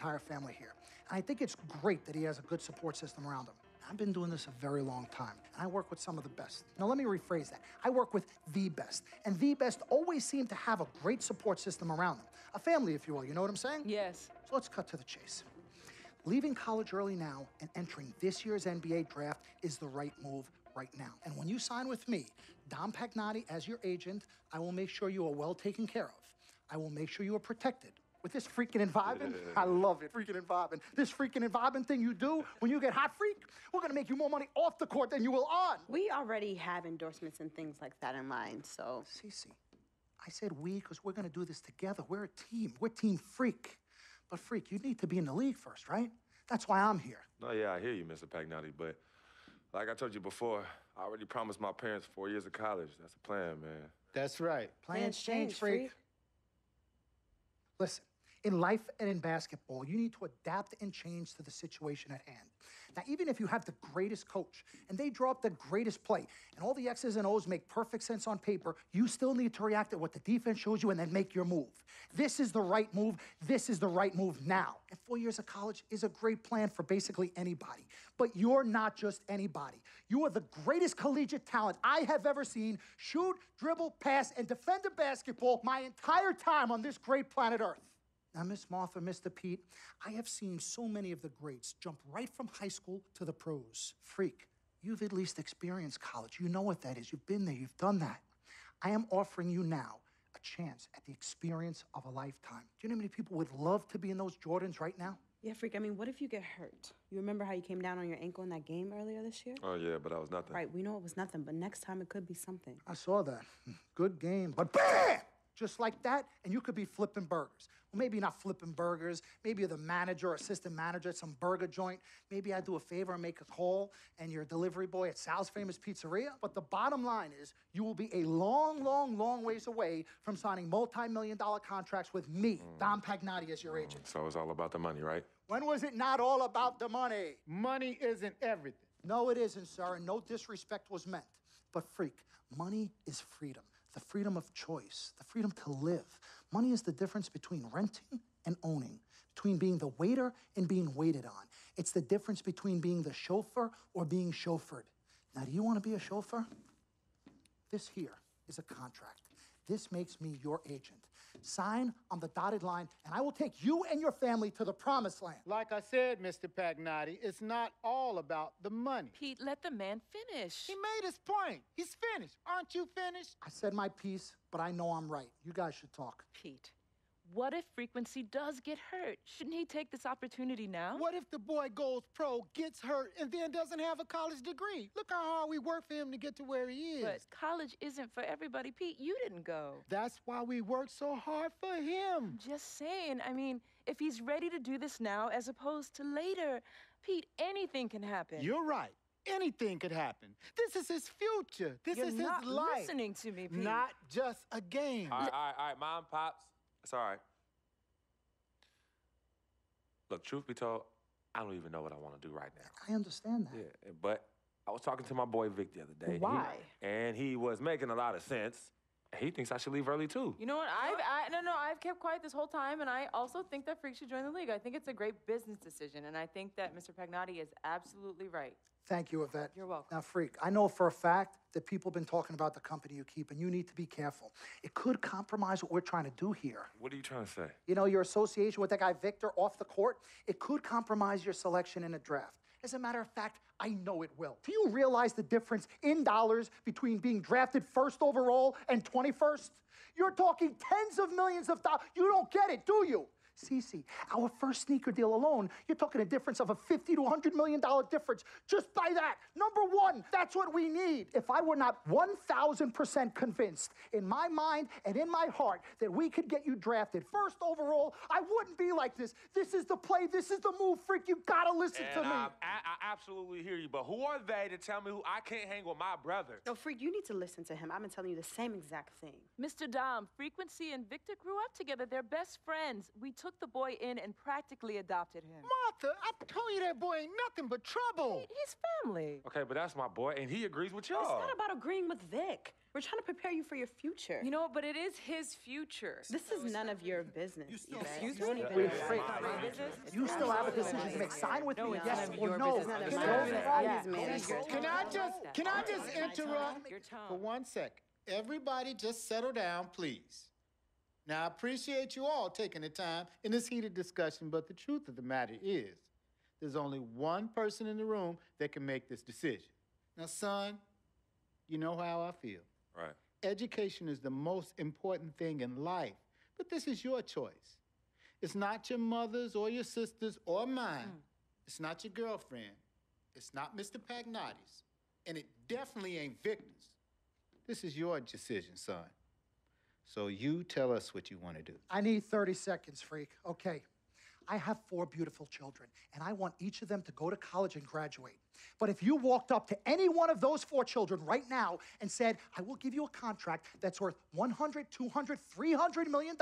entire family here. And I think it's great that he has a good support system around him. I've been doing this a very long time, and I work with some of the best. Now, let me rephrase that. I work with the best, and the best always seem to have a great support system around them. A family, if you will, you know what I'm saying? Yes. So let's cut to the chase. Leaving college early now and entering this year's NBA draft is the right move right now. And when you sign with me, Dom Pagnotti, as your agent, I will make sure you are well taken care of. I will make sure you are protected. With this freaking environment, I love it, freaking environment. This freaking environment thing you do when you get hot freak, we're gonna make you more money off the court than you will on. We already have endorsements and things like that in line, so. Cece, I said we because we're gonna do this together. We're a team. We're Team Freak. But Freak, you need to be in the league first, right? That's why I'm here. No, yeah, I hear you, Mr. Pagnotti, but like I told you before, I already promised my parents 4 years of college. That's the plan, man. That's right. Plans change, Freak. Listen, in life and in basketball, you need to adapt and change to the situation at hand. Now, even if you have the greatest coach and they draw up the greatest play and all the X's and O's make perfect sense on paper, you still need to react to what the defense shows you and then make your move. This is the right move. This is the right move now. And 4 years of college is a great plan for basically anybody. But you're not just anybody. You are the greatest collegiate talent I have ever seen shoot, dribble, pass, and defend a basketball my entire time on this great planet Earth. Now, Miss Martha, Mr. Pete, I have seen so many of the greats jump right from high school to the pros. Freak, you've at least experienced college. You know what that is. You've been there. You've done that. I am offering you now a chance at the experience of a lifetime. Do you know how many people would love to be in those Jordans right now? Yeah, Freak, I mean, what if you get hurt? You remember how you came down on your ankle in that game earlier this year? Oh, yeah, but that was nothing. Right, we know it was nothing, but next time it could be something. I saw that. Good game. But BAM! Just like that, and you could be flipping burgers. Well, maybe not flipping burgers. Maybe you're the manager or assistant manager at some burger joint. Maybe I do a favor and make a call, and you're a delivery boy at Sal's Famous Pizzeria. But the bottom line is, you will be a long, long, long ways away from signing multi-million-dollar contracts with me, Dom Pagnotti, as your agent. So it's all about the money, right? When was it not all about the money? Money isn't everything. No, it isn't, sir, and no disrespect was meant. But Freak, money is freedom. The freedom of choice, the freedom to live. Money is the difference between renting and owning, between being the waiter and being waited on. It's the difference between being the chauffeur or being chauffeured. Now, do you want to be a chauffeur? This here is a contract. This makes me your agent. Sign on the dotted line, and I will take you and your family to the promised land. Like I said, Mr. Pagnotti, it's not all about the money. Pete, let the man finish. He made his point. He's finished. Aren't you finished? I said my piece, but I know I'm right. You guys should talk. Pete, what if Frequency does get hurt? Shouldn't he take this opportunity now? What if the boy goes pro, gets hurt, and then doesn't have a college degree? Look how hard we work for him to get to where he is. But college isn't for everybody. Pete, you didn't go. That's why we work so hard for him. Just saying. I mean, if he's ready to do this now as opposed to later, Pete, anything can happen. You're right. Anything could happen. This is his future. This You're is not his life. listening to me, Pete. Not just a game. All right, Mom, Pops. It's all right. Look, truth be told, I don't even know what I want to do right now. I understand that. Yeah, but I was talking to my boy Vic the other day. Why? And he was making a lot of sense. He thinks I should leave early, too. You know what? I've kept quiet this whole time, and I also think that Freak should join the league. I think it's a great business decision, and I think that Mr. Pagnotti is absolutely right. Thank you, Yvette. You're welcome. Now, Freak, I know for a fact that people have been talking about the company you keep, and you need to be careful. It could compromise what we're trying to do here. What are you trying to say? You know, your association with that guy Victor off the court, it could compromise your selection in a draft. As a matter of fact, I know it will. Do you realize the difference in dollars between being drafted first overall and 21st? You're talking tens of millions of dollars. You don't get it, do you? Cece, our first sneaker deal alone, you're talking a difference of a $50 to $100 million difference just by that. Number one, that's what we need. If I were not 1,000% convinced in my mind and in my heart that we could get you drafted first overall, I wouldn't be like this. This is the play. This is the move, Freak. You gotta listen to me. I absolutely hear you, but who are they to tell me who I can't hang with my brother? No, Freak, you need to listen to him. I've been telling you the same exact thing. Mr. Dom, Frequency and Victor grew up together. They're best friends. We took the boy in and practically adopted him. Martha, I told you that boy ain't nothing but trouble. He's family. Okay, but that's my boy, and he agrees with y'all. It's not about agreeing with Vic. We're trying to prepare you for your future. You know, but it is his future. This is none of your business. Excuse Don't me? even Wait, know Frank, about my my business? You still have a decision to make. Sign with me, it's yes none of or your no. business. None of Can my I business. just- Yeah, manager. Can I just interrupt Your for tone. 1 second? Everybody just settle down, please. Now, I appreciate you all taking the time in this heated discussion, but the truth of the matter is, there's only one person in the room that can make this decision. Now, son, you know how I feel. Right. Education is the most important thing in life, but this is your choice. It's not your mother's or your sister's or mine. It's not your girlfriend. It's not Mr. Pagnotti's. And it definitely ain't Victor's. This is your decision, son. So you tell us what you want to do. I need 30 seconds, freak. Okay. I have 4 beautiful children, and I want each of them to go to college and graduate. But if you walked up to any one of those 4 children right now and said, I will give you a contract that's worth $100, $200, $300 million,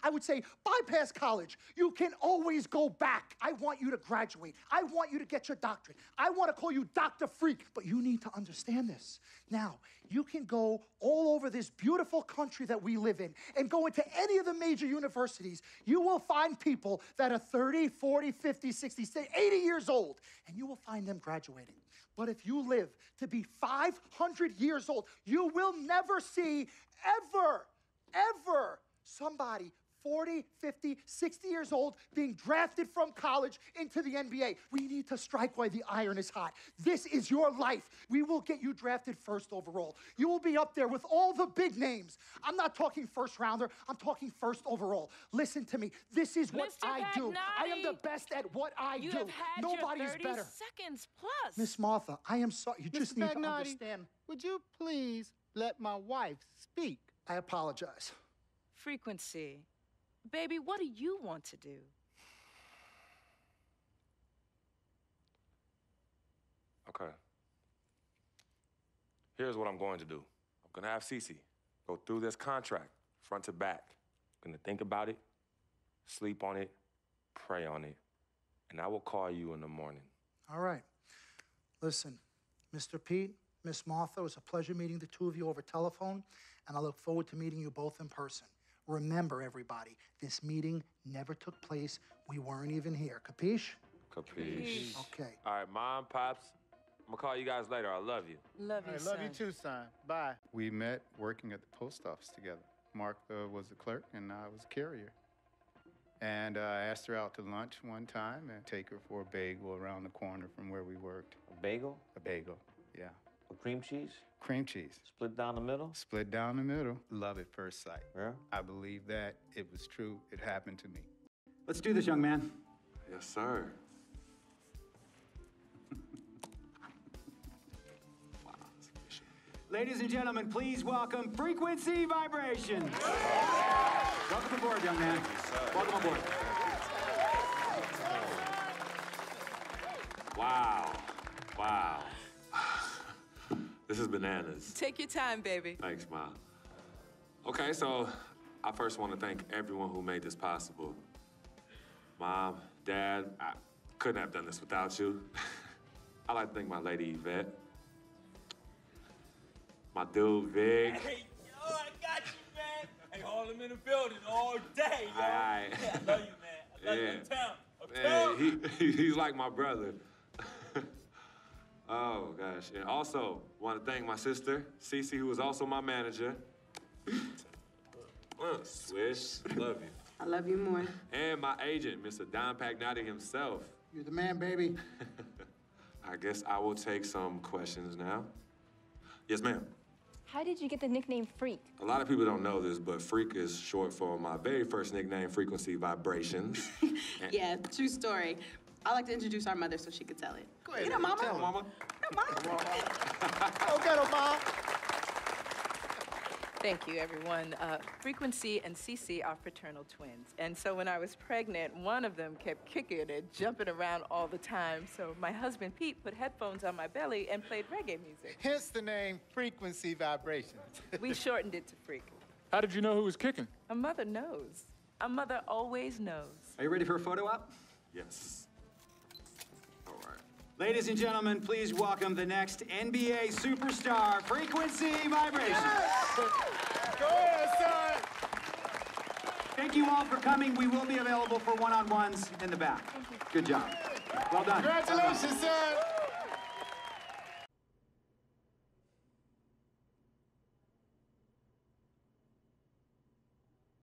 I would say, bypass college. You can always go back. I want you to graduate. I want you to get your doctorate. I want to call you Dr. Freak, but you need to understand this. Now, you can go all over this beautiful country that we live in and go into any of the major universities. You will find people that are 30, 40, 50, 60, 80 years old, and you will find them graduating. But if you live to be 500 years old, you will never see ever somebody 40, 50, 60 years old being drafted from college into the NBA. We need to strike while the iron is hot. This is your life. We will get you drafted first overall. You will be up there with all the big names. I'm not talking first rounder. I'm talking first overall. Listen to me. This is what Mr. I do. I am the Pagnotti, best at what I You do. have had Nobody your is 30 better. seconds plus. Miss Martha, I am sorry. You just Mr. need to Pagnotti, understand. would you please let my wife speak? I apologize. Frequency. Baby, what do you want to do? Okay. Here's what I'm going to do. I'm gonna have Cece go through this contract, front to back. I'm gonna think about it, sleep on it, pray on it, and I will call you in the morning. All right. Listen, Mr. Pete, Miss Martha, it was a pleasure meeting the two of you over telephone, and I look forward to meeting you both in person. Remember, everybody, this meeting never took place. We weren't even here. Capiche? Capiche. Okay. All right, Mom, Pops, I'm gonna call you guys later. I love you. Love you, I love you too, son. Bye. We met working at the post office together. Mark was the clerk, and I was a carrier. And I asked her out to lunch one time and take her for a bagel around the corner from where we worked. A bagel? A bagel, yeah. With cream cheese? Cream cheese. Split down the middle? Split down the middle. Love at first sight. Yeah? I believe that. It was true. It happened to me. Let's do this, young man. Yes, sir. Ladies and gentlemen, please welcome Frequency Vibrations. Welcome aboard, young man. Welcome aboard. Wow. Wow. This is bananas. Take your time, baby. Thanks, Mom. Okay, so I first want to thank everyone who made this possible. Mom, Dad, I couldn't have done this without you. I'd like to thank my lady Yvette. My dude, Vic. Hey, yo, I got you, man. Hey, hold him in the building all day, yo. Aye. Yeah, I love you, man. I love you. Yeah. Uptown. He's like my brother. Oh, gosh. And also, want to thank my sister, Cece, who was also my manager. Swish, love you. I love you more. And my agent, Mr. Don Pagnotti himself. You're the man, baby. I guess I will take some questions now. Yes, ma'am. How did you get the nickname Freak? A lot of people don't know this, but Freak is short for my very first nickname, Frequency Vibrations. Yeah, true story. I like to introduce our mother so she could tell it. Go ahead. You know, Mama. Tell her. Mama. No, Mama. Go get her, Mom. Thank you, everyone. Frequency and Cece are fraternal twins. And so when I was pregnant, one of them kept kicking and jumping around all the time. So my husband, Pete, put headphones on my belly and played reggae music. Hence the name Frequency Vibrations. We shortened it to Freak. How did you know who was kicking? A mother knows. A mother always knows. Are you ready for a photo op? Yes. All right. Ladies and gentlemen, please welcome the next NBA superstar, Frequency Vibration. Go ahead, son. Thank you all for coming. We will be available for one-on-ones in the back. Good job. Well done. Congratulations, son.